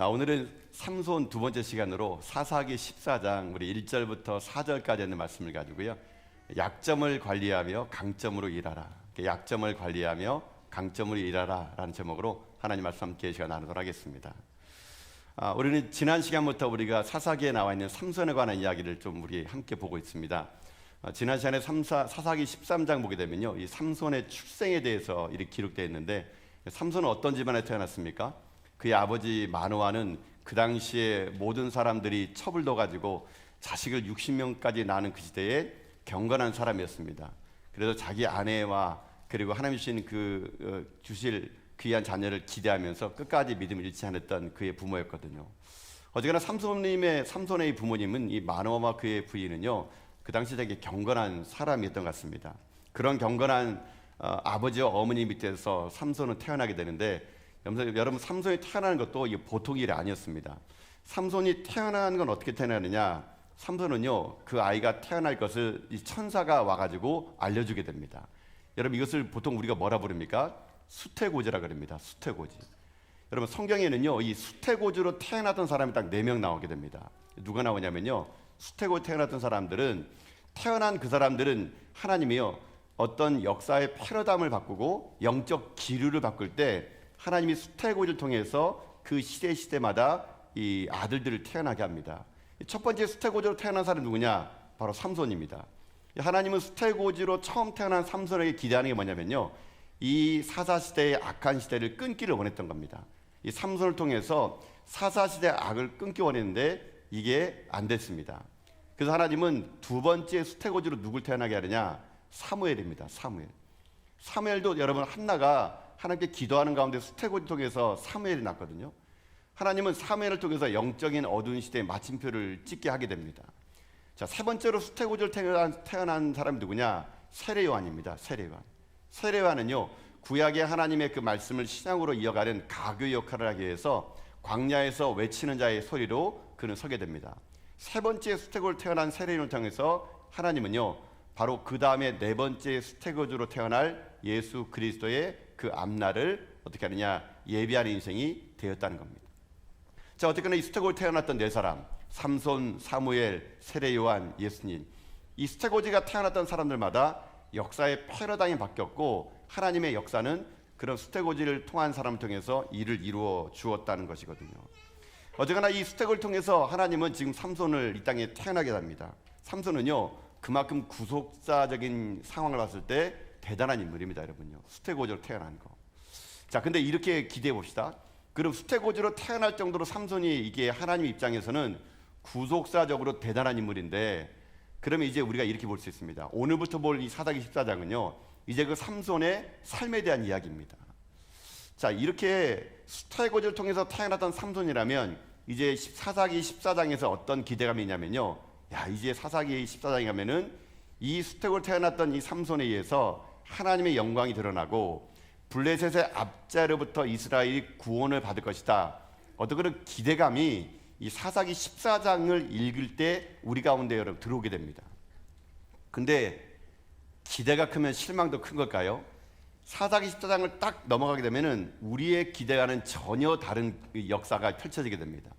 오늘은 삼손 두 번째 시간으로 사사기 14장 우리 1절부터 4절까지 있는 말씀을 가지고요. 약점을 관리하며 강점으로 일하라. 약점을 관리하며 강점으로 일하라 라는 제목으로 하나님 말씀 함께 시간 나누도록 하겠습니다. 우리는 지난 시간부터 우리가 사사기에 나와 있는 삼손에 관한 이야기를 좀 우리 함께 보고 있습니다. 지난 시간에 사사기 13장 보게 되면요, 이 삼손의 출생에 대해서 이렇게 기록되어 있는데, 삼손은 어떤 집안에 태어났습니까? 그의 아버지 마노아는 그 당시에 모든 사람들이 첩을 둬가지고 자식을 60명까지 낳는 그 시대에 경건한 사람이었습니다. 그래서 자기 아내와 그리고 하나님 주신 주실 귀한 자녀를 기대하면서 끝까지 믿음을 잃지 않았던 그의 부모였거든요. 어쨌거나 삼손의 부모님은 이 마노아와 그의 부인은요, 그 당시 되게 경건한 사람이었던 것 같습니다. 그런 경건한 아버지와 어머니 밑에서 삼손은 태어나게 되는데, 여러분, 삼손이 태어나는 것도 보통 일이 아니었습니다. 삼손이 태어난 건 어떻게 태어나느냐? 삼손은요, 그 아이가 태어날 것을 이 천사가 와가지고 알려주게 됩니다. 여러분, 이것을 보통 우리가 뭐라 부릅니까? 수태고지라 그럽니다. 수태고지. 여러분, 성경에는요, 이 수태고지로 태어났던 사람이 딱 4명 나오게 됩니다. 누가 나오냐면요, 수태고지 태어났던 사람들은, 태어난 그 사람들은 하나님이요, 어떤 역사의 패러다임을 바꾸고 영적 기류를 바꿀 때 하나님이 수태고지를 통해서 그 시대마다 이 아들들을 태어나게 합니다. 첫 번째 수태고지로 태어난 사람이 누구냐? 바로 삼손입니다. 하나님은 수태고지로 처음 태어난 삼손에게 기대하는 게 뭐냐면요, 이 사사시대의 악한 시대를 끊기를 원했던 겁니다. 이 삼손을 통해서 사사시대의 악을 끊기 원했는데 이게 안 됐습니다. 그래서 하나님은 두 번째 수태고지로 누굴 태어나게 하느냐? 사무엘입니다. 사무엘도 여러분, 한나가 하나님께 기도하는 가운데 수태고지 통해서 사무엘이 났거든요. 하나님은 사무엘을 통해서 영적인 어두운 시대의 마침표를 찍게 하게 됩니다. 자, 세 번째로 수태고지로 태어난 사람이 누구냐? 세례요한입니다. 세례요한은요, 구약의 하나님의 그 말씀을 신앙으로 이어가는 가교 역할을 하기 위해서 광야에서 외치는 자의 소리로 그는 서게 됩니다. 세 번째 수태고지로 태어난 세례요한을 통해서 하나님은요, 바로 그 다음에 네 번째 수태고지로 태어날 예수 그리스도의 그 앞날을 어떻게 하느냐? 예비하는 인생이 되었다는 겁니다. 자, 어쨌거나 이 수태고지로 태어났던 네 사람, 삼손, 사무엘, 세례요한, 예수님, 이 수태고지가 태어났던 사람들마다 역사의 패러다임이 바뀌었고, 하나님의 역사는 그런 수태고지를 통한 사람을 통해서 일을 이루어 주었다는 것이거든요. 어쨌거나 이 수태고지를 통해서 하나님은 지금 삼손을 이 땅에 태어나게 합니다. 삼손은요, 그만큼 구속사적인 상황을 봤을 때 대단한 인물입니다, 여러분요. 수태고지로 태어난 거. 자, 근데 이렇게 기대해 봅시다. 그럼 수태고지로 태어날 정도로 삼손이 이게 하나님 입장에서는 구속사적으로 대단한 인물인데, 그러면 이제 우리가 이렇게 볼 수 있습니다. 오늘부터 볼 이 사사기 14장은요, 이제 그 삼손의 삶에 대한 이야기입니다. 자, 이렇게 수태고지를 통해서 태어났던 삼손이라면 이제 사사기 14장에서 어떤 기대감이 있냐면요, 야, 이제 사사기 14장에 가면은 이 수태고지로 태어났던 이 삼손에 의해서 하나님의 영광이 드러나고 블레셋의 압제로부터 이스라엘이 구원을 받을 것이다. 어떤 그런 기대감이 이 사사기 14장을 읽을 때 우리 가운데 여러분 들어오게 됩니다. 근데 기대가 크면 실망도 큰 걸까요? 사사기 14장을 딱 넘어가게 되면은 우리의 기대와는 전혀 다른 역사가 펼쳐지게 됩니다.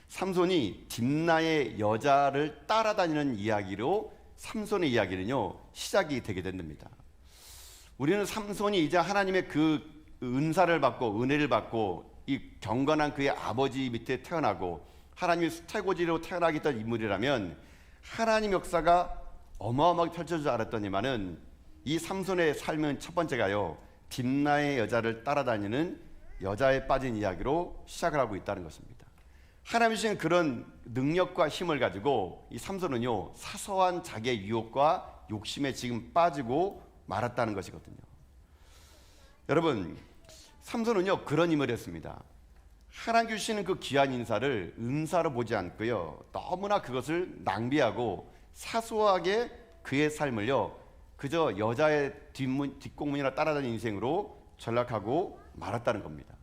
삼손이 딥나의 여자를 따라다니는 이야기로 삼손의 이야기는요, 시작이 되게 됩니다. 우리는 삼손이 이제 하나님의 그 은사를 받고 은혜를 받고 이 경건한 그의 아버지 밑에 태어나고 하나님의 수태고지로 태어나게 된 인물이라면 하나님 역사가 어마어마하게 펼쳐질 줄 알았더니만은 이 삼손의 삶은 첫 번째가요, 딥나의 여자를 따라다니는 여자에 빠진 이야기로 시작을 하고 있다는 것입니다. 하나님이 주신 그런 능력과 힘을 가지고 이 삼손은요, 사소한 자기의 유혹과 욕심에 지금 빠지고 말았다는 것이거든요. 여러분, 삼손은요, 그런 인물이었습니다. 하나님 주시는 그 귀한 인사를 은사로 보지 않고요, 너무나 그것을 낭비하고 사소하게 그의 삶을요, 그저 여자의 뒷공문이나 따라다니는 인생으로 전락하고 말았다는 겁니다.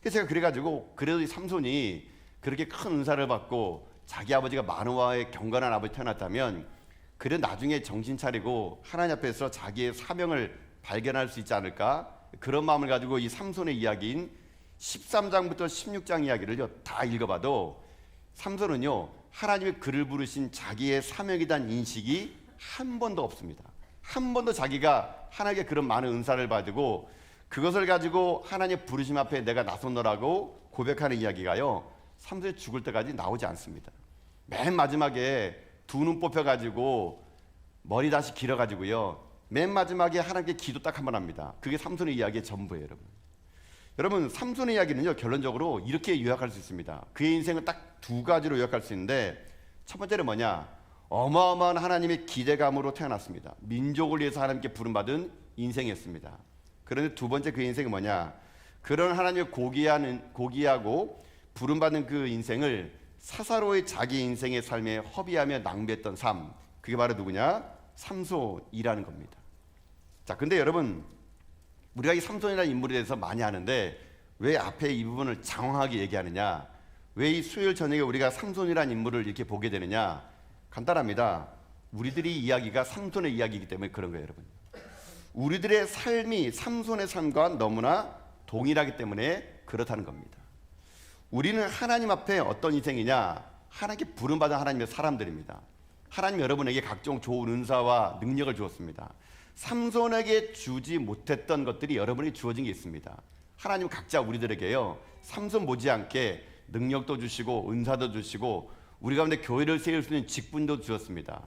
그래서 제가 그래가지고, 그래도 이 삼손이 그렇게 큰 은사를 받고 자기 아버지가 마노아의 경건한 아버지 태어났다면, 그래 나중에 정신 차리고 하나님 앞에서 자기의 사명을 발견할 수 있지 않을까? 그런 마음을 가지고 이 삼손의 이야기인 13장부터 16장 이야기를요 다 읽어봐도 삼손은요 하나님의 그를 부르신 자기의 사명에 대한 인식이 한 번도 없습니다. 한 번도 자기가 하나님께 그런 많은 은사를 받고 그것을 가지고 하나님의 부르심 앞에 내가 나섰노라고 고백하는 이야기가요 삼손이 죽을 때까지 나오지 않습니다. 맨 마지막에 두 눈 뽑혀가지고 머리 다시 길어가지고요 맨 마지막에 하나님께 기도 딱 한 번 합니다. 그게 삼손의 이야기의 전부예요. 여러분 삼손의 이야기는요 결론적으로 이렇게 요약할 수 있습니다. 그의 인생은 딱 두 가지로 요약할 수 있는데 첫 번째는 뭐냐, 어마어마한 하나님의 기대감으로 태어났습니다. 민족을 위해서 하나님께 부름받은 인생이었습니다. 그런데 두 번째 그 인생이 뭐냐, 그런 하나님의 고귀하고 부름받는 그 인생을 사사로이 자기 인생의 삶에 허비하며 낭비했던 삶, 그게 바로 누구냐, 삼손이라는 겁니다. 자, 근데 여러분 우리가 이 삼손이라는 인물에 대해서 많이 아는데 왜 앞에 이 부분을 장황하게 얘기하느냐, 왜 이 수요일 저녁에 우리가 삼손이라는 인물을 이렇게 보게 되느냐, 간단합니다. 우리들이 이야기가 삼손의 이야기이기 때문에 그런 거예요. 여러분, 우리들의 삶이 삼손의 삶과 너무나 동일하기 때문에 그렇다는 겁니다. 우리는 하나님 앞에 어떤 인생이냐, 하나님께 부름받은 하나님의 사람들입니다. 하나님 여러분에게 각종 좋은 은사와 능력을 주었습니다. 삼손에게 주지 못했던 것들이 여러분에게 주어진 게 있습니다. 하나님 각자 우리들에게요 삼손 못지않게 능력도 주시고 은사도 주시고 우리 가운데 교회를 세울 수 있는 직분도 주었습니다.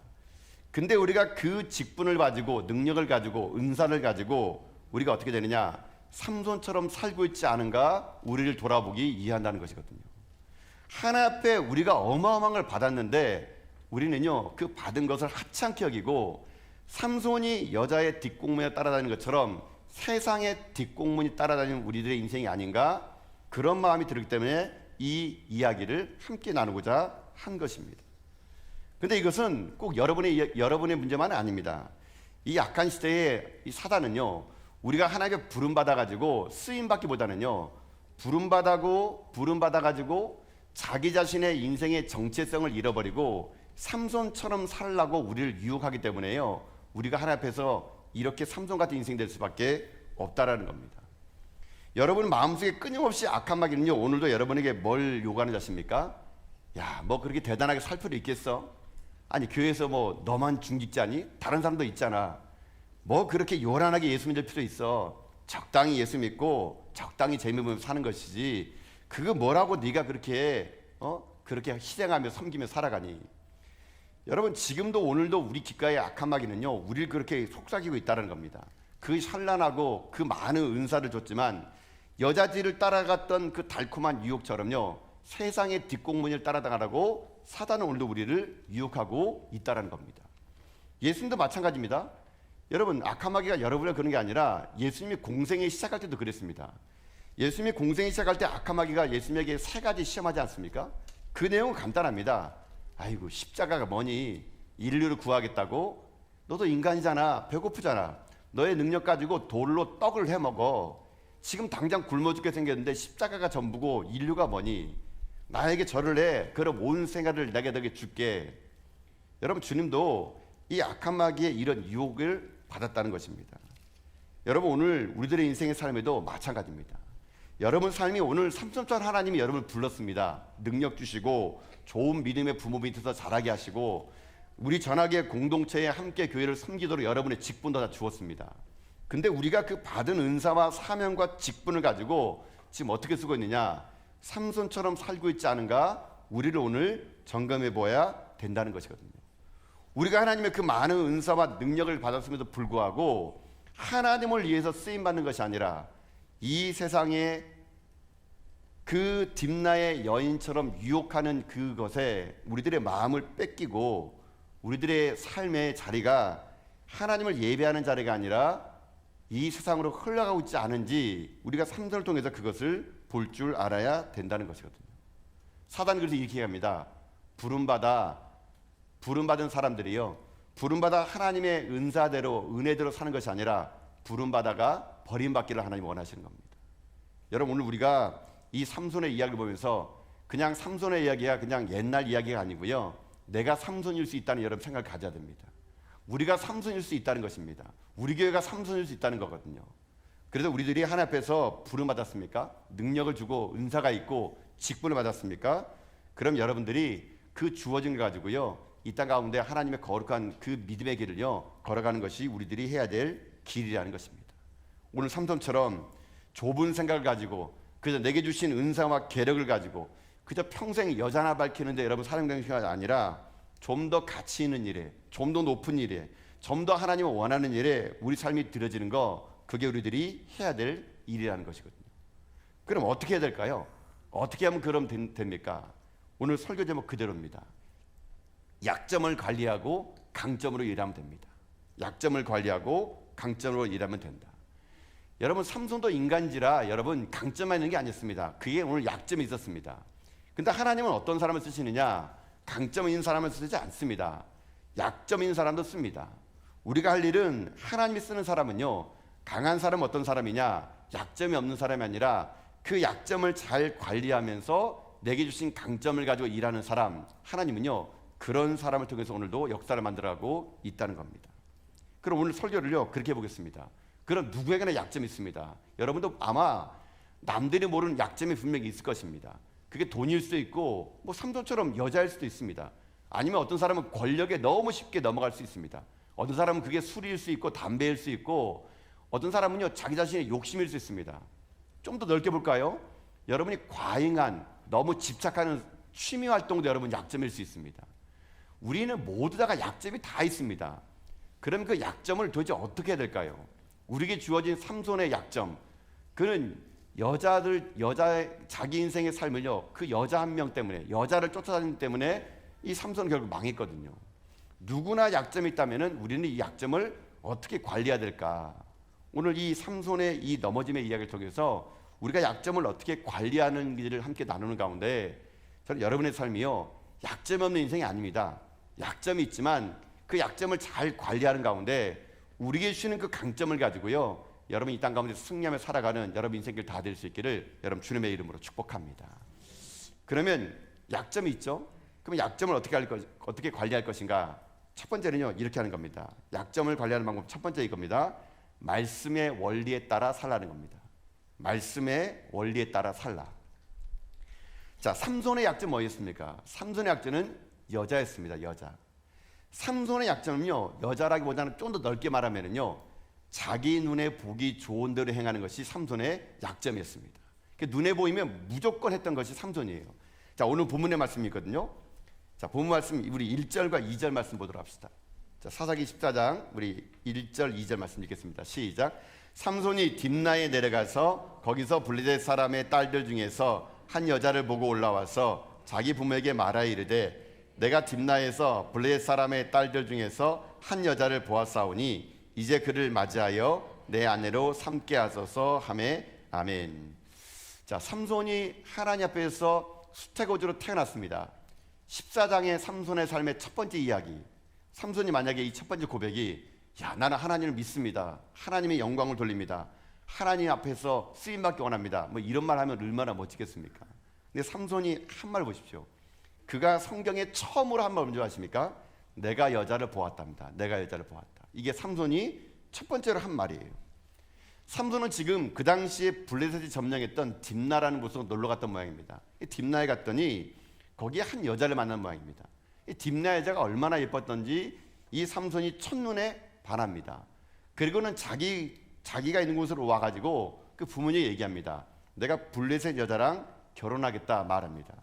근데 우리가 그 직분을 가지고 능력을 가지고 은사를 가지고 우리가 어떻게 되느냐, 삼손처럼 살고 있지 않은가 우리를 돌아보기 이해한다는 것이거든요. 하나 앞에 우리가 어마어마한 걸 받았는데 우리는요 그 받은 것을 하찮게 여기고 삼손이 여자의 뒷공문에 따라다니는 것처럼 세상의 뒷공문이 따라다니는 우리들의 인생이 아닌가, 그런 마음이 들기 때문에 이 이야기를 함께 나누고자 한 것입니다. 근데 이것은 꼭 여러분의 문제만은 아닙니다. 이 약한 시대에 이 사단은요 우리가 하나님께 부름받아 가지고 쓰임 받기보다는요 부름받아 가지고 자기 자신의 인생의 정체성을 잃어버리고 삼손처럼 살라고 우리를 유혹하기 때문에요 우리가 하나님 앞에서 이렇게 삼손 같은 인생 될 수밖에 없다라는 겁니다. 여러분 마음속에 끊임없이 악한 마귀는요 오늘도 여러분에게 뭘 요구하는 자십니까? 야, 뭐 그렇게 대단하게 살 필요 있겠어? 아니 교회에서 뭐 너만 중직자니? 다른 사람도 있잖아. 뭐 그렇게 요란하게 예수 믿을 필요 있어? 적당히 예수 믿고 적당히 재미 보면서 사는 것이지 그거 뭐라고 네가 그렇게 그렇게 희생하며 섬기며 살아가니? 여러분 지금도 오늘도 우리 귓가의 악한 마귀는요 우리를 그렇게 속삭이고 있다는 겁니다. 그 찬란하고 그 많은 은사를 줬지만 여자들을 따라갔던 그 달콤한 유혹처럼요 세상의 뒷공문을 따라다가라고 사단은 오늘도 우리를 유혹하고 있다는 겁니다. 예수님도 마찬가지입니다. 여러분 악한 마귀가 여러분을 그런 게 아니라 예수님이 공생에 시작할 때도 그랬습니다. 예수님이 공생에 시작할 때 악한 마귀가 예수님에게 세 가지 시험하지 않습니까? 그 내용은 간단합니다. 아이고 십자가가 뭐니, 인류를 구하겠다고? 너도 인간이잖아, 배고프잖아, 너의 능력 가지고 돌로 떡을 해먹어, 지금 당장 굶어 죽게 생겼는데 십자가가 전부고 인류가 뭐니, 나에게 절을 해, 그럼 온 생활을 내게 너에게 줄게. 여러분 주님도 이 악한 마귀의 이런 유혹을 받았다는 것입니다. 여러분 오늘 우리들의 인생의 삶에도 마찬가지입니다. 여러분 삶이 오늘 삼손처럼 하나님이 여러분을 불렀습니다. 능력 주시고 좋은 믿음의 부모 밑에서 자라게 하시고 우리 전학의 공동체에 함께 교회를 섬기도록 여러분의 직분도 다 주었습니다. 근데 우리가 그 받은 은사와 사명과 직분을 가지고 지금 어떻게 쓰고 있느냐, 삼손처럼 살고 있지 않은가 우리를 오늘 점검해 보아야 된다는 것이거든요. 우리가 하나님의 그 많은 은사와 능력을 받았음에도 불구하고 하나님을 위해서 쓰임받는 것이 아니라 이 세상에 그 딥나의 여인처럼 유혹하는 그것에 우리들의 마음을 뺏기고 우리들의 삶의 자리가 하나님을 예배하는 자리가 아니라 이 세상으로 흘러가고 있지 않은지 우리가 삼손을 통해서 그것을 볼 줄 알아야 된다는 것이거든요. 사단은 그래서 이렇게 얘기합니다. 부름받은 사람들이요 부름받아 하나님의 은사대로 은혜대로 사는 것이 아니라 부름받아가 버림받기를 하나님이 원하시는 겁니다. 여러분 오늘 우리가 이 삼손의 이야기를 보면서 그냥 삼손의 이야기가 그냥 옛날 이야기가 아니고요 내가 삼손일 수 있다는 여러분 생각을 가져야 됩니다. 우리가 삼손일 수 있다는 것입니다. 우리 교회가 삼손일 수 있다는 거거든요. 그래서 우리들이 하나님 앞에서 부름 받았습니까? 능력을 주고 은사가 있고 직분을 받았습니까? 그럼 여러분들이 그 주어진 걸 가지고요, 이 땅 가운데 하나님의 거룩한 그 믿음의 길을요 걸어가는 것이 우리들이 해야 될 길이라는 것입니다. 오늘 삼손처럼 좁은 생각을 가지고 그저 내게 주신 은사와 계력을 가지고 그저 평생 여자나 밝히는데 여러분 사용되는 시간이 아니라 좀 더 가치 있는 일에, 좀 더 높은 일에, 좀 더 하나님을 원하는 일에 우리 삶이 들어지는 거, 그게 우리들이 해야 될 일이라는 것이거든요. 그럼 어떻게 해야 될까요? 어떻게 하면 그럼 됩니까? 오늘 설교 제목 그대로입니다. 약점을 관리하고 강점으로 일하면 됩니다. 약점을 관리하고 강점으로 일하면 된다. 여러분 삼손도 인간지라 여러분 강점만 있는 게 아니었습니다. 그게 오늘 약점이 있었습니다. 근데 하나님은 어떤 사람을 쓰시느냐? 강점 있는 사람을 쓰지 않습니다. 약점 있는 사람도 씁니다. 우리가 할 일은 하나님이 쓰는 사람은요, 강한 사람은 어떤 사람이냐? 약점이 없는 사람이 아니라 그 약점을 잘 관리하면서 내게 주신 강점을 가지고 일하는 사람, 하나님은요 그런 사람을 통해서 오늘도 역사를 만들어가고 있다는 겁니다. 그럼 오늘 설교를요 그렇게 보겠습니다. 그럼 누구에게나 약점이 있습니다. 여러분도 아마 남들이 모르는 약점이 분명히 있을 것입니다. 그게 돈일 수도 있고 뭐 삼손처럼 여자일 수도 있습니다. 아니면 어떤 사람은 권력에 너무 쉽게 넘어갈 수 있습니다. 어떤 사람은 그게 술일 수 있고 담배일 수 있고 어떤 사람은요 자기 자신의 욕심일 수 있습니다. 좀 더 넓게 볼까요? 여러분이 과잉한 너무 집착하는 취미 활동도 여러분 약점일 수 있습니다. 우리는 모두 다가 약점이 다 있습니다. 그럼 그 약점을 도대체 어떻게 해야 될까요? 우리에게 주어진 삼손의 약점, 그는 여자의 자기 인생의 삶을요 그 여자 한 명 때문에, 여자를 쫓아다니기 때문에 이 삼손은 결국 망했거든요. 누구나 약점이 있다면은 우리는 이 약점을 어떻게 관리해야 될까? 오늘 이 삼손의 이 넘어짐의 이야기를 통해서 우리가 약점을 어떻게 관리하는 길을 함께 나누는 가운데 저는 여러분의 삶이요 약점 없는 인생이 아닙니다. 약점이 있지만 그 약점을 잘 관리하는 가운데 우리에게 주시는 그 강점을 가지고요 여러분 이 땅 가운데 승리하며 살아가는 여러분 인생길 다 될 수 있기를 여러분 주님의 이름으로 축복합니다. 그러면 약점이 있죠? 그럼 약점을 어떻게 관리할 것인가? 첫 번째는요 이렇게 하는 겁니다. 약점을 관리하는 방법 첫 번째 이겁니다. 말씀의 원리에 따라 살라는 겁니다. 말씀의 원리에 따라 살라. 자, 삼손의 약점 뭐였습니까? 삼손의 약점은 여자였습니다. 여자. 삼손의 약점은요 여자라기보다는 좀 더 넓게 말하면은요 자기 눈에 보기 좋은 대로 행하는 것이 삼손의 약점이었습니다. 눈에 보이면 무조건 했던 것이 삼손이에요. 자, 오늘 본문의 말씀이 있거든요. 자, 본문 말씀 우리 1절과 2절 말씀 보도록 합시다. 자, 사사기 14장 우리 1절 2절 말씀 읽겠습니다. 시작. 삼손이 딥나에 내려가서 거기서 블레셋 사람의 딸들 중에서 한 여자를 보고 올라와서 자기 부모에게 말하여 이르되 내가 딥나에서 블레셋 사람의 딸들 중에서 한 여자를 보았사오니 이제 그를 맞이하여 내 아내로 삼게 하소서 하매 아멘. 자, 삼손이 하나님 앞에서 수태고지로 태어났습니다. 14장의 삼손의 삶의 첫 번째 이야기. 삼손이 만약에 이 첫 번째 고백이 야 나는 하나님을 믿습니다. 하나님의 영광을 돌립니다. 하나님 앞에서 쓰임받기 원합니다. 뭐 이런 말 하면 얼마나 멋지겠습니까? 근데 삼손이 한 말 보십시오. 그가 성경에 처음으로 한 말 먼저 하십니까? 내가 여자를 보았답니다. 내가 여자를 보았다. 이게 삼손이 첫 번째로 한 말이에요. 삼손은 지금 그 당시에 블레셋이 점령했던 딥나라는 곳으로 놀러 갔던 모양입니다. 딥나에 갔더니 거기에 한 여자를 만난 모양입니다. 이 딥나 여자가 얼마나 예뻤던지 이 삼손이 첫눈에 반합니다. 그리고는 자기가 있는 곳으로 와가지고 그 부모님이 얘기합니다. 내가 블레셋 여자랑 결혼하겠다 말합니다.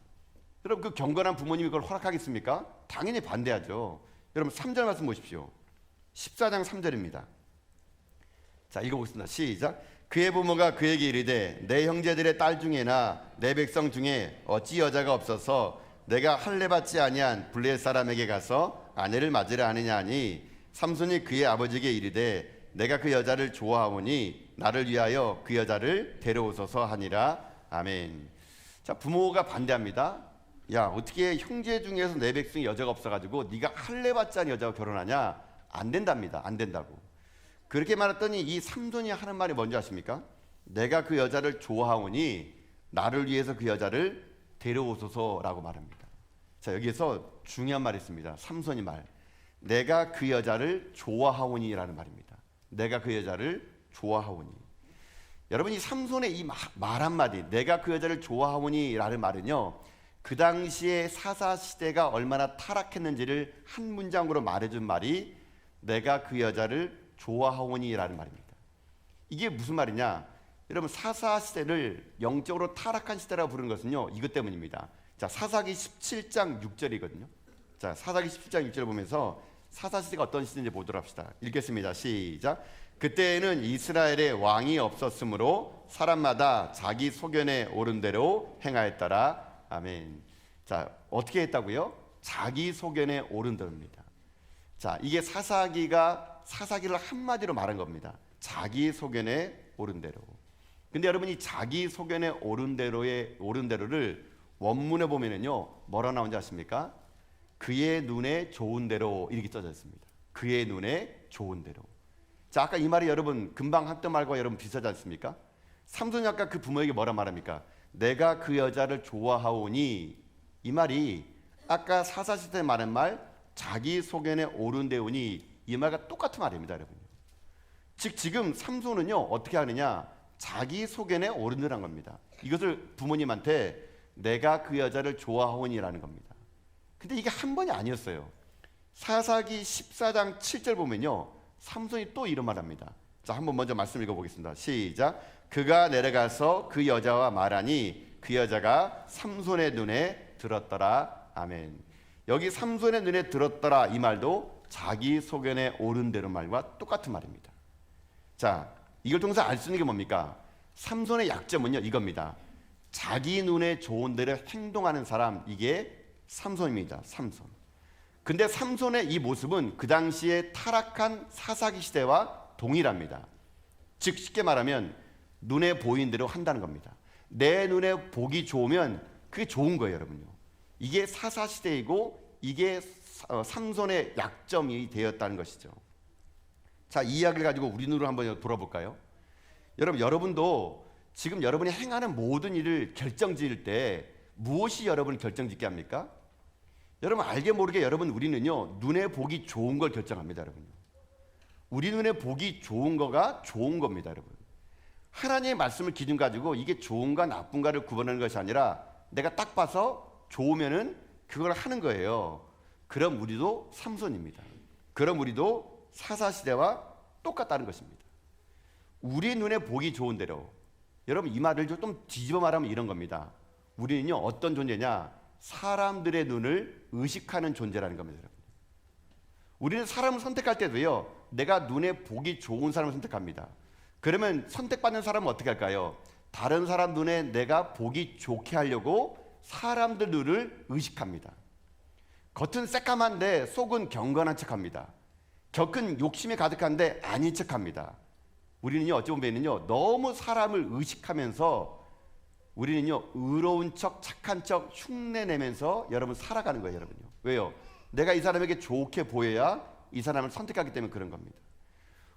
여러분 그 경건한 부모님이 그걸 허락하겠습니까? 당연히 반대하죠. 여러분 3절 말씀 보십시오. 14장 3절입니다. 자, 읽어보겠습니다. 시작. 그의 부모가 그에게 이르되 내 형제들의 딸 중에나 내 백성 중에 어찌 여자가 없어서 내가 할례받지 아니한 블레셋 사람에게 가서 아내를 맞으려 하느냐 하니 삼손이 그의 아버지에게 이르되 내가 그 여자를 좋아하오니 나를 위하여 그 여자를 데려오소서 하니라. 아멘. 자, 부모가 반대합니다. 야, 어떻게 형제 중에서 내 백성이 여자가 없어가지고 네가 할례받지 않은 여자와 결혼하냐? 안 된답니다. 안 된다고. 그렇게 말했더니 이 삼손이 하는 말이 뭔지 아십니까? 내가 그 여자를 좋아하오니 나를 위해서 그 여자를 데려오소서라고 말합니다. 자, 여기에서 중요한 말이 있습니다. 삼손이 말. 내가 그 여자를 좋아하오니라는 말입니다. 내가 그 여자를 좋아하오니. 여러분 이 삼손의 이 말 한마디, 내가 그 여자를 좋아하오니 라는 말은요, 그 당시에 사사시대가 얼마나 타락했는지를 한 문장으로 말해준 말이 내가 그 여자를 좋아하오니 라는 말입니다. 이게 무슨 말이냐, 여러분 사사시대를 영적으로 타락한 시대라고 부르는 것은요, 이것 때문입니다. 자, 사사기 17장 6절이거든요. 자, 사사기 17장 6절을 보면서 사사시대가 어떤 시대인지 보도록 합시다. 읽겠습니다. 시작. 그때에는 이스라엘에 왕이 없었으므로 사람마다 자기 소견에 오른 대로 행하였더라. 아멘. 자, 어떻게 했다고요? 자기 소견에 오른 대로입니다. 자, 이게 사사기를 한마디로 말한 겁니다. 자기 소견에 오른 대로. 근데 여러분 이 자기 소견에 오른 대로를 원문에 보면은요, 뭐라 나온지 아십니까? 그의 눈에 좋은 대로 이렇게 써져 있습니다. 그의 눈에 좋은 대로. 자, 아까 이 말이 여러분 금방 했던 말과 여러분 비슷하지 않습니까? 삼손이 아까 그 부모에게 뭐라 말합니까? 내가 그 여자를 좋아하오니, 이 말이 아까 사사시대에 말한 말 자기 소견에 오른 대오니 이 말과 똑같은 말입니다, 여러분. 즉 지금 삼손은요 어떻게 하느냐, 자기 소견에 오른 대로한 겁니다. 이것을 부모님한테 내가 그 여자를 좋아하오니라는 겁니다. 근데 이게 한 번이 아니었어요. 사사기 14장 7절 보면요, 삼손이 또 이런 말합니다. 자, 한번 먼저 말씀 읽어보겠습니다. 시작. 그가 내려가서 그 여자와 말하니 그 여자가 삼손의 눈에 들었더라. 아멘. 여기 삼손의 눈에 들었더라 이 말도 자기 소견에 오른 대로 말과 똑같은 말입니다. 자, 이걸 통해서 알 수 있는 게 뭡니까? 삼손의 약점은요 이겁니다. 자기 눈에 좋은 대로 행동하는 사람, 이게 삼손입니다. 삼손. 근데 삼손의 이 모습은 그 당시에 타락한 사사기 시대와 동일합니다. 즉 쉽게 말하면 눈에 보이는 대로 한다는 겁니다. 내 눈에 보기 좋으면 그게 좋은 거예요, 여러분요. 이게 사사시대이고 이게 삼손의 약점이 되었다는 것이죠. 자, 이 이야기를 가지고 우리 눈으로 한번 돌아볼까요? 여러분도 지금 여러분이 행하는 모든 일을 결정지을 때 무엇이 여러분을 결정짓게 합니까? 여러분 알게 모르게 우리는요 눈에 보기 좋은 걸 결정합니다, 여러분. 우리 눈에 보기 좋은 거가 좋은 겁니다, 여러분. 하나님의 말씀을 기준 가지고 이게 좋은가 나쁜가를 구분하는 것이 아니라 내가 딱 봐서 좋으면은 그걸 하는 거예요. 그럼 우리도 삼손입니다. 그럼 우리도 사사시대와 똑같다는 것입니다. 우리 눈에 보기 좋은 대로. 여러분 이 말을 좀 뒤집어 말하면 이런 겁니다. 우리는요 어떤 존재냐? 사람들의 눈을 의식하는 존재라는 겁니다, 여러분. 우리는 사람을 선택할 때도요 내가 눈에 보기 좋은 사람을 선택합니다. 그러면 선택받는 사람은 어떻게 할까요? 다른 사람 눈에 내가 보기 좋게 하려고 사람들 눈을 의식합니다. 겉은 새까만데 속은 경건한 척합니다. 겉은 욕심이 가득한데 아닌 척합니다. 우리는요 어찌 보면요 너무 사람을 의식하면서 우리는요 의로운 척, 착한 척 흉내내면서 여러분 살아가는 거예요, 여러분요. 왜요? 내가 이 사람에게 좋게 보여야 이 사람을 선택하기 때문에 그런 겁니다.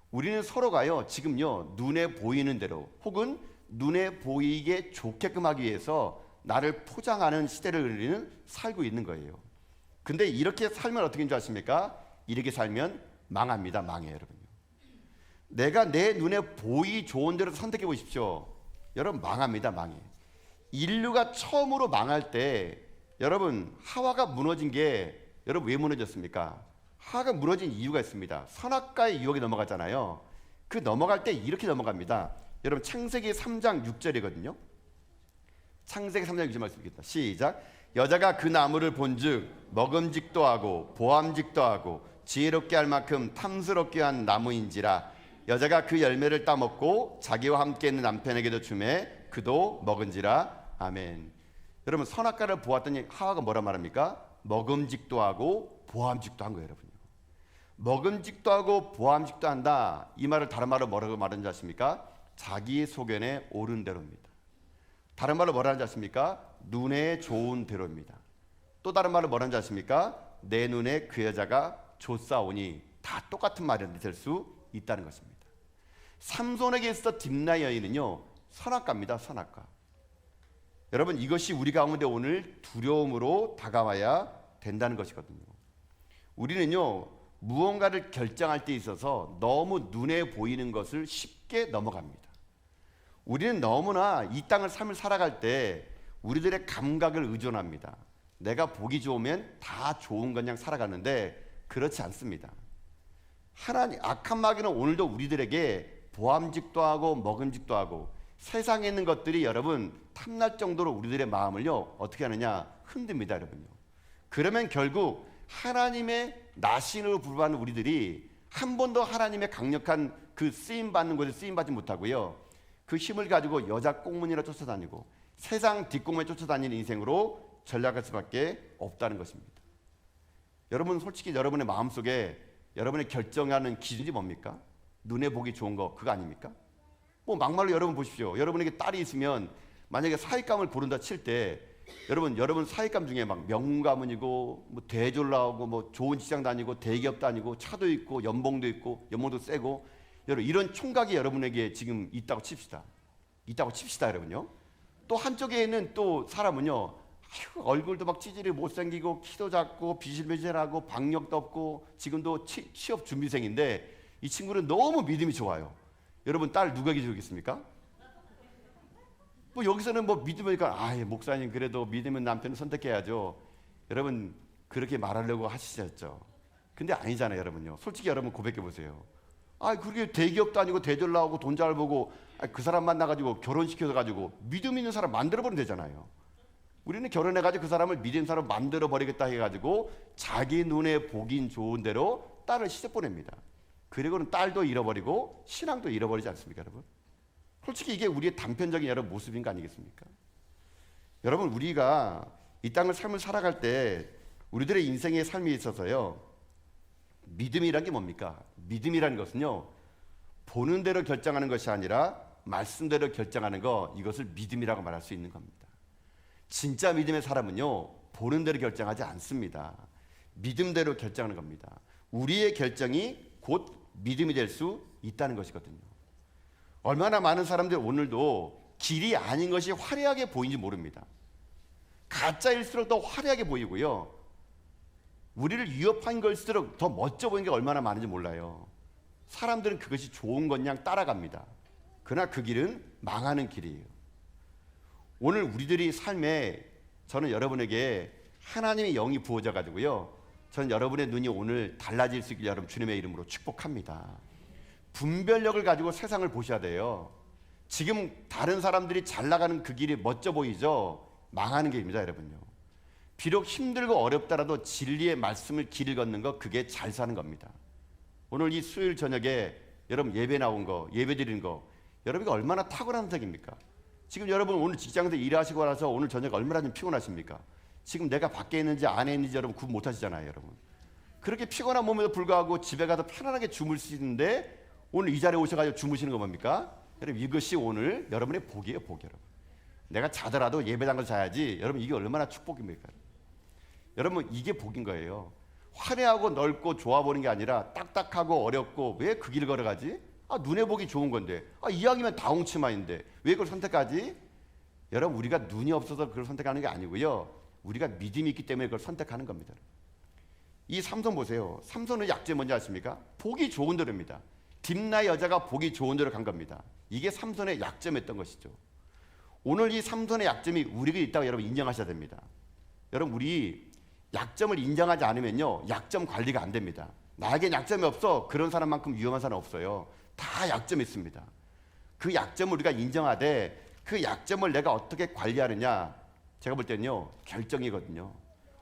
우리는 서로가요 지금요 눈에 보이는 대로 혹은 눈에 보이게 좋게끔 하기 위해서 나를 포장하는 시대를 우리는 살고 있는 거예요. 근데 이렇게 살면 어떻게 줄 아십니까? 이렇게 살면 망합니다. 망해요, 여러분요. 내가 내 눈에 보이 좋은 대로 선택해 보십시오. 여러분 망합니다. 망해. 인류가 처음으로 망할 때 여러분 하와가 무너진 게 여러분 왜 무너졌습니까? 하와가 무너진 이유가 있습니다. 선악과의 유혹에 넘어갔잖아요. 그 넘어갈 때 이렇게 넘어갑니다. 여러분 창세기 3장 6절이거든요. 창세기 3장 6절 말씀 읽겠다. 시작. 여자가 그 나무를 본즉 먹음직도 하고 보암직도 하고 지혜롭게 할 만큼 탐스럽게 한 나무인지라. 여자가 그 열매를 따먹고 자기와 함께 있는 남편에게도 주매 그도 먹은지라. 아멘. 여러분 선악과를 보았더니 하와가 뭐라 말합니까? 먹음직도 하고 보암직도 한 거예요, 여러분. 먹음직도 하고 보암직도 한다. 이 말을 다른 말로 뭐라고 말하는지 아십니까? 자기 소견에 오른 대로입니다. 다른 말로 뭐라 하는지 아십니까? 눈에 좋은 대로입니다. 또 다른 말로 뭐라 하는지 아십니까? 내 눈에 그 여자가 좋사오니. 다 똑같은 말이 될 수 있다는 것입니다. 삼손에게 있어 딥나 여인은요 선악과입니다. 선악과. 여러분 이것이 우리 가운데 오늘 두려움으로 다가와야 된다는 것이거든요. 우리는요 무언가를 결정할 때 있어서 너무 눈에 보이는 것을 쉽게 넘어갑니다. 우리는 너무나 이 땅을 삶을 살아갈 때 우리들의 감각을 의존합니다. 내가 보기 좋으면 다 좋은 그냥 살아가는데 그렇지 않습니다. 하나님, 악한 마귀는 오늘도 우리들에게 보암직도 하고 먹음직도 하고 세상에 있는 것들이 여러분 탐날 정도로 우리들의 마음을요 어떻게 하느냐 흔듭니다 여러분요. 그러면 결국 하나님의 나신으로 부르는 우리들이 한 번도 하나님의 강력한 그 쓰임받는 곳에 쓰임받지 못하고요, 그 힘을 가지고 여자 꽁무니로 쫓아다니고 세상 뒷공무에 쫓아다니는 인생으로 전락할 수밖에 없다는 것입니다. 여러분 솔직히 여러분의 마음속에 여러분의 결정하는 기준이 뭡니까? 눈에 보기 좋은 거 그거 아닙니까? 뭐 막말로 여러분 보십시오. 여러분에게 딸이 있으면 만약에 사윗감을 고른다 칠 때 여러분 사윗감 중에 막 명문 가문이고 뭐 대졸 나오고 뭐 좋은 직장 다니고 대기업 다니고 차도 있고 연봉도 세고 여러분 이런 총각이 여러분에게 지금 있다고 칩시다. 여러분요. 또 한쪽에는 또 사람은요 얼굴도 막 찌질이 못생기고 키도 작고 비실비실하고 박력도 없고 지금도 취업 준비생인데 이 친구는 너무 믿음이 좋아요. 여러분 딸 누구에게 주겠습니까? 뭐 여기서는 뭐 믿음이니까 목사님 그래도 믿으면 남편을 선택해야죠. 여러분 그렇게 말하려고 하시셨죠. 근데 아니잖아요 여러분요. 솔직히 여러분 고백해 보세요. 그렇게 대기업도 아니고 대졸 나오고 돈 잘 벌고 그 사람 만나가지고 결혼시켜가지고 믿음 있는 사람 만들어버리면 되잖아요. 우리는 결혼해가지고 그 사람을 믿는 사람 만들어버리겠다 해가지고 자기 눈에 보긴 좋은 대로 딸을 시집 보냅니다. 그리고는 딸도 잃어버리고 신앙도 잃어버리지 않습니까 여러분? 솔직히 이게 우리의 단편적인 여러분 모습인 거 아니겠습니까? 여러분 우리가 이 땅을 삶을 살아갈 때 우리들의 인생의 삶에 있어서요 믿음이란 게 뭡니까? 믿음이라는 것은요 보는 대로 결정하는 것이 아니라 말씀대로 결정하는 거, 이것을 믿음이라고 말할 수 있는 겁니다. 진짜 믿음의 사람은요 보는 대로 결정하지 않습니다. 믿음대로 결정하는 겁니다. 우리의 결정이 곧 믿음이 될 수 있다는 것이거든요. 얼마나 많은 사람들이 오늘도 길이 아닌 것이 화려하게 보이는지 모릅니다. 가짜일수록 더 화려하게 보이고요, 우리를 위협한 걸수록 더 멋져 보이는 게 얼마나 많은지 몰라요. 사람들은 그것이 좋은 것 그냥 따라갑니다. 그러나 그 길은 망하는 길이에요. 오늘 우리들이 삶에 저는 여러분에게 하나님의 영이 부어져 가지고요, 저는 여러분의 눈이 오늘 달라질 수 있길 여러분 주님의 이름으로 축복합니다. 분별력을 가지고 세상을 보셔야 돼요. 지금 다른 사람들이 잘 나가는 그 길이 멋져 보이죠? 망하는 길입니다 여러분요. 비록 힘들고 어렵더라도 진리의 말씀을 길을 걷는 거, 그게 잘 사는 겁니다. 오늘 이 수요일 저녁에 여러분 예배 나온 거, 예배 드리는 거, 여러분이 얼마나 탁월한 선택입니까? 지금 여러분 오늘 직장에서 일하시고 나서 오늘 저녁 얼마나 좀 피곤하십니까? 지금 내가 밖에 있는지 안에 있는지 여러분 구분 못 하시잖아요 여러분. 그렇게 피곤한 몸에도 불구하고 집에 가서 편안하게 주무실 수 있는데 오늘 이 자리에 오셔가지고 주무시는 거 뭡니까? 여러분 이것이 오늘 여러분의 복이에요, 복. 여러분 내가 자더라도 예배당 가서 자야지, 여러분 이게 얼마나 축복입니까? 여러분 이게 복인 거예요. 화려하고 넓고 좋아 보이는 게 아니라 딱딱하고 어렵고 왜 그 길을 걸어가지? 눈에 보기 좋은 건데, 이왕이면 다홍치마인데 왜 그걸 선택하지? 여러분 우리가 눈이 없어서 그걸 선택하는 게 아니고요, 우리가 믿음이 있기 때문에 그걸 선택하는 겁니다. 이 삼손 보세요. 삼손의 약점이 뭔지 아십니까? 보기 좋은 대로입니다. 딥나의 여자가 보기 좋은 대로 간 겁니다. 이게 삼손의 약점이었던 것이죠. 오늘 이 삼손의 약점이 우리에게 있다고 여러분 인정하셔야 됩니다. 여러분 우리 약점을 인정하지 않으면요 약점 관리가 안 됩니다. 나에겐 약점이 없어, 그런 사람만큼 위험한 사람 없어요. 다 약점이 있습니다. 그 약점을 우리가 인정하되 그 약점을 내가 어떻게 관리하느냐, 제가 볼 때는요 결정이거든요.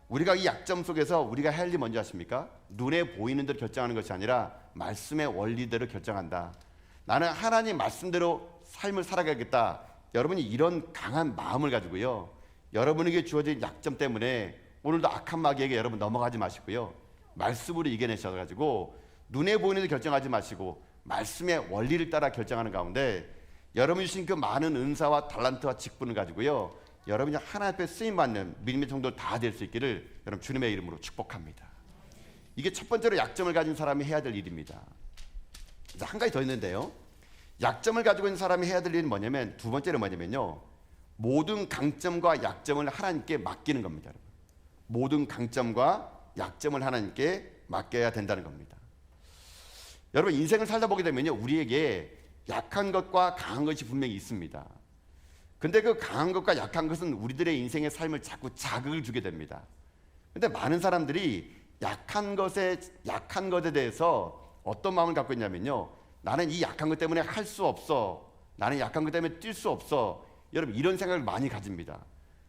우리가 이 약점 속에서 우리가 할 일이 뭔지 아십니까? 눈에 보이는 대로 결정하는 것이 아니라 말씀의 원리대로 결정한다. 나는 하나님 말씀대로 삶을 살아가겠다. 여러분이 이런 강한 마음을 가지고요, 여러분에게 주어진 약점 때문에 오늘도 악한 마귀에게 여러분 넘어가지 마시고요, 말씀으로 이겨내셔가지고 눈에 보이는 대로 결정하지 마시고 말씀의 원리를 따라 결정하는 가운데 여러분이 주신 그 많은 은사와 달란트와 직분을 가지고요, 여러분이 하나님 앞에 쓰임받는 믿음의 정도를 다 될 수 있기를 여러분 주님의 이름으로 축복합니다. 이게 첫 번째로 약점을 가진 사람이 해야 될 일입니다. 한 가지 더 있는데요, 약점을 가지고 있는 사람이 해야 될 일은 뭐냐면, 두 번째는 뭐냐면요, 모든 강점과 약점을 하나님께 맡기는 겁니다. 여러분. 모든 강점과 약점을 하나님께 맡겨야 된다는 겁니다. 여러분 인생을 살다 보게 되면요, 우리에게 약한 것과 강한 것이 분명히 있습니다. 근데 그 강한 것과 약한 것은 우리들의 인생의 삶을 자꾸 자극을 주게 됩니다. 근데 많은 사람들이 약한 것에 대해서 어떤 마음을 갖고 있냐면요, 나는 이 약한 것 때문에 할 수 없어, 나는 약한 것 때문에 뛸 수 없어. 여러분, 이런 생각을 많이 가집니다.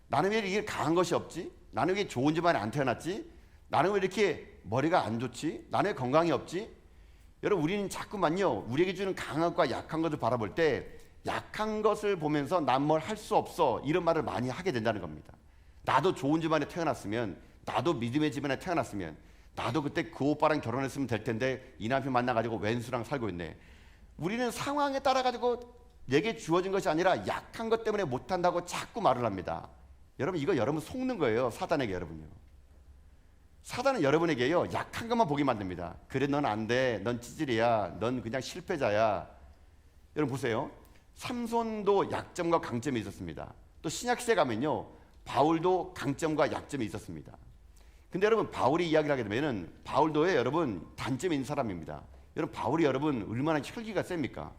나는 왜 이게 강한 것이 없지? 나는 왜 좋은 집안에 안 태어났지? 나는 왜 이렇게 머리가 안 좋지? 나는 왜 건강이 없지? 여러분, 우리는 자꾸만요, 우리에게 주는 강한 것과 약한 것을 바라볼 때 약한 것을 보면서 난 뭘 할 수 없어, 이런 말을 많이 하게 된다는 겁니다. 나도 좋은 집안에 태어났으면, 나도 믿음의 집안에 태어났으면, 나도 그때 그 오빠랑 결혼했으면 될 텐데 이 남편 만나가지고 왼수랑 살고 있네. 우리는 상황에 따라 가지고 내게 주어진 것이 아니라 약한 것 때문에 못한다고 자꾸 말을 합니다. 여러분, 이거 여러분 속는 거예요. 사단에게. 여러분요, 사단은 여러분에게요, 약한 것만 보게 만듭니다. 그래, 넌 안 돼, 넌 찌질이야, 넌 그냥 실패자야. 여러분 보세요, 삼손도 약점과 강점이 있었습니다. 또 신약시대 가면요, 바울도 강점과 약점이 있었습니다. 근데 여러분, 바울이 이야기를 하게 되면은 바울도에 여러분 단점이 있는 사람입니다. 여러분, 바울이 여러분 얼마나 혈기가 셉니까?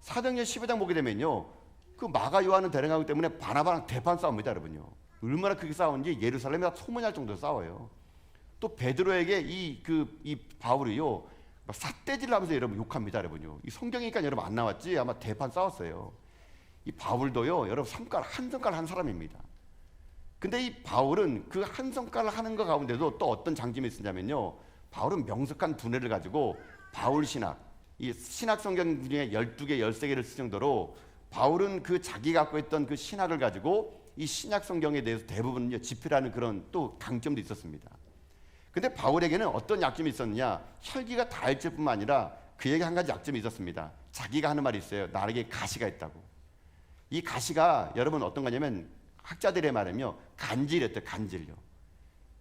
사도행전 15장 보게 되면요, 그 마가 요한을 데려가기 때문에 바나바랑 대판 싸웁니다. 여러분요, 얼마나 크게 싸우는지 예루살렘에 소문날 정도로 싸워요. 또 베드로에게 이 바울이요, 막 삿대질을 하면서 여러분 욕합니다. 여러분요, 이 성경이니까 여러분 안 나왔지 아마 대판 싸웠어요. 이 바울도요, 여러분 한 손가락 한 사람입니다. 근데 이 바울은 그 한 손가락 하는 것 가운데도 또 어떤 장점이 있었냐면요, 바울은 명석한 두뇌를 가지고 바울 신학, 이 신학 성경 중에 12개, 13개를 쓸 정도로 바울은 그 자기가 갖고 있던 그 신학을 가지고 이 신약 성경에 대해서 대부분 집필하는 그런 또 강점도 있었습니다. 근데 바울에게는 어떤 약점이 있었느냐? 혈기가 다혈질 뿐만 아니라 그에게 한 가지 약점이 있었습니다. 자기가 하는 말이 있어요. 나에게 가시가 있다고. 이 가시가 여러분 어떤 거냐면, 학자들의 말은요, 간질이었대요. 간질요.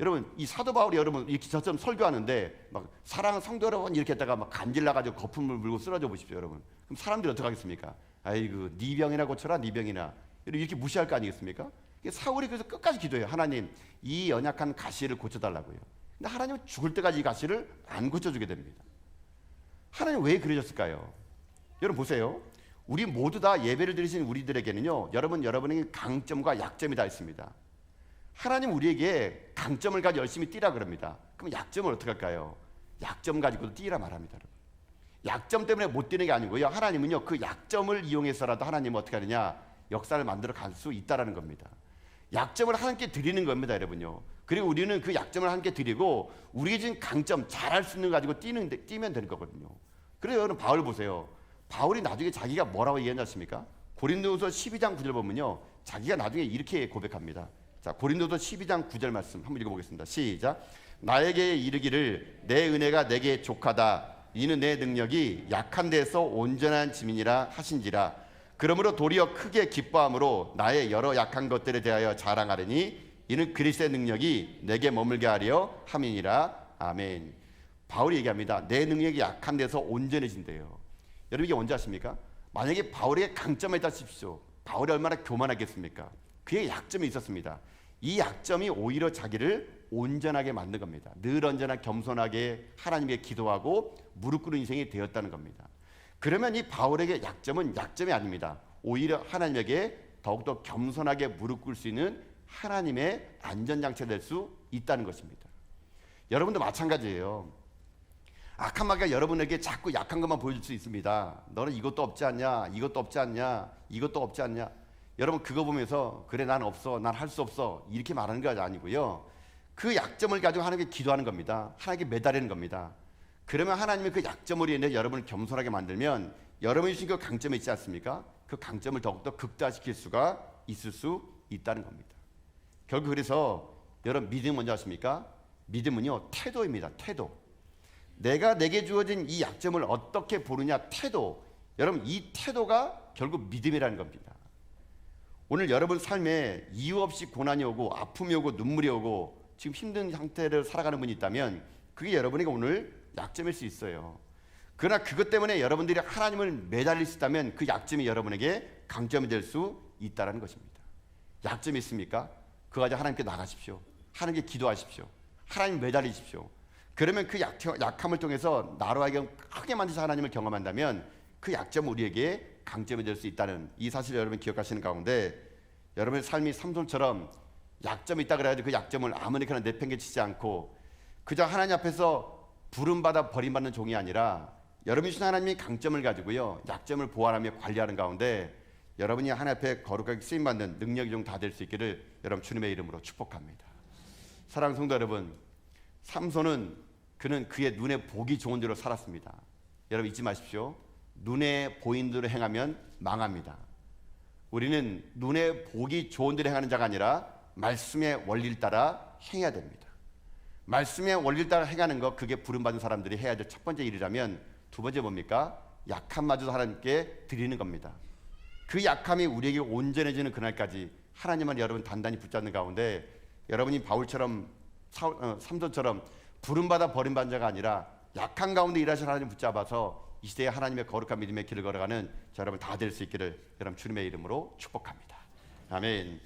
여러분, 이 사도 바울이 여러분 이렇게 저처럼 설교하는데 막 사랑하는 성도 여러분 이렇게 했다가 막 간질 나가지고 거품을 물고 쓰러져 보십시오. 여러분, 그럼 사람들이 어떻게 하겠습니까? 아이고, 네 병이나 고쳐라, 네 병이나. 이렇게 무시할 거 아니겠습니까? 사울이 그래서 끝까지 기도해요. 하나님, 이 연약한 가시를 고쳐달라고요. 근데 하나님은 죽을 때까지 이 가시를 안 고쳐주게 됩니다. 하나님 왜 그러셨을까요? 여러분 보세요, 우리 모두 다 예배를 드리신 우리들에게는요, 여러분에게 강점과 약점이 다 있습니다. 하나님 우리에게 강점을 가지고 열심히 뛰라 그럽니다. 그럼 약점을 어떻게 할까요? 약점 가지고도 뛰라 말합니다. 약점 때문에 못 뛰는 게 아니고요, 하나님은요, 그 약점을 이용해서라도 하나님은 어떻게 하느냐, 역사를 만들어 갈 수 있다라는 겁니다. 약점을 하나님께 드리는 겁니다. 여러분요, 그리고 우리는 그 약점을 함께 드리고 우리의 지금 강점, 잘할 수 있는 거 가지고 뛰면 되는 거거든요. 그래서 여러분 바울 보세요. 바울이 나중에 자기가 뭐라고 얘기하지 않습니까? 고린도서 12장 9절 보면요, 자기가 나중에 이렇게 고백합니다. 자, 고린도서 12장 9절 말씀 한번 읽어보겠습니다. 시작. 나에게 이르기를 내 은혜가 내게 족하다. 이는 내 능력이 약한 데서 온전한 지민이라 하신지라. 그러므로 도리어 크게 기뻐함으로 나의 여러 약한 것들에 대하여 자랑하리니 이는 그리스도의 능력이 내게 머물게 하려 함이니라. 아멘. 바울이 얘기합니다. 내 능력이 약한 데서 온전해진대요. 여러분, 이게 언제 아십니까? 만약에 바울에게 강점이 있다 싶십시오. 바울이 얼마나 교만하겠습니까? 그의 약점이 있었습니다. 이 약점이 오히려 자기를 온전하게 만든 겁니다. 늘 언제나 겸손하게 하나님께 기도하고 무릎 꿇는 인생이 되었다는 겁니다. 그러면 이 바울에게 약점은 약점이 아닙니다. 오히려 하나님에게 더욱더 겸손하게 무릎 꿇을 수 있는 하나님의 안전장치가 될 수 있다는 것입니다. 여러분도 마찬가지예요. 악한 마귀가 여러분에게 자꾸 약한 것만 보여줄 수 있습니다. 너는 이것도 없지 않냐, 이것도 없지 않냐, 이것도 없지 않냐. 여러분 그거 보면서 그래, 난 없어, 난 할 수 없어, 이렇게 말하는 게 아니고요, 그 약점을 가지고 하나님께 기도하는 겁니다. 하나님께 매달리는 겁니다. 그러면 하나님이 그 약점으로 인해 여러분을 겸손하게 만들면 여러분이 주신 그 강점이 있지 않습니까? 그 강점을 더욱더 극대화시킬 수가 있을 수 있다는 겁니다. 결국 그래서 여러분, 믿음 뭔지 아십니까? 믿음은요, 태도입니다. 태도. 내가 내게 주어진 이 약점을 어떻게 보느냐, 태도. 여러분, 이 태도가 결국 믿음이라는 겁니다. 오늘 여러분 삶에 이유 없이 고난이 오고 아픔이 오고 눈물이 오고 지금 힘든 상태를 살아가는 분이 있다면 그게 여러분에게 오늘 약점일 수 있어요. 그러나 그것 때문에 여러분들이 하나님을 매달릴 수 있다면 그 약점이 여러분에게 강점이 될 수 있다는 것입니다. 약점이 있습니까? 그거 가지고 하나님께 나가십시오. 하나님께 기도하십시오. 하나님 매달리십시오. 그러면 그 약함을 통해서 나로 하여금 크게 만드셔 하나님을 경험한다면 그 약점은 우리에게 강점이 될 수 있다는 이 사실을 여러분 기억하시는 가운데, 여러분의 삶이 삼손처럼 약점이 있다 그래가지고 그 약점을 아무렇게나 내팽개치지 않고 그저 하나님 앞에서 부름받아 버림받는 종이 아니라, 여러분이 주신 하나님의 강점을 가지고요 약점을 보완하며 관리하는 가운데 여러분이 하나님 앞에 거룩하게 쓰임받는 능력이 좀 다 될 수 있기를 여러분 주님의 이름으로 축복합니다. 사랑하는 성도 여러분, 삼손은 그는 그의 눈에 보기 좋은 대로 살았습니다. 여러분 잊지 마십시오. 눈에 보이는 대로 행하면 망합니다. 우리는 눈에 보기 좋은 대로 행하는 자가 아니라 말씀의 원리를 따라 행해야 됩니다. 말씀의 원리를 따라 행하는 것, 그게 부름받은 사람들이 해야 될 첫 번째 일이라면, 두 번째 뭡니까? 약함마저도 하나님께 드리는 겁니다. 그 약함이 우리에게 온전해지는 그날까지 하나님만 여러분 단단히 붙잡는 가운데, 여러분이 바울처럼 삼손처럼 부름받아 버림받은 자가 아니라 약한 가운데 일하시는 하나님 붙잡아서 이 시대에 하나님의 거룩한 믿음의 길을 걸어가는 자 여러분 다 될 수 있기를 여러분 주님의 이름으로 축복합니다. 아멘.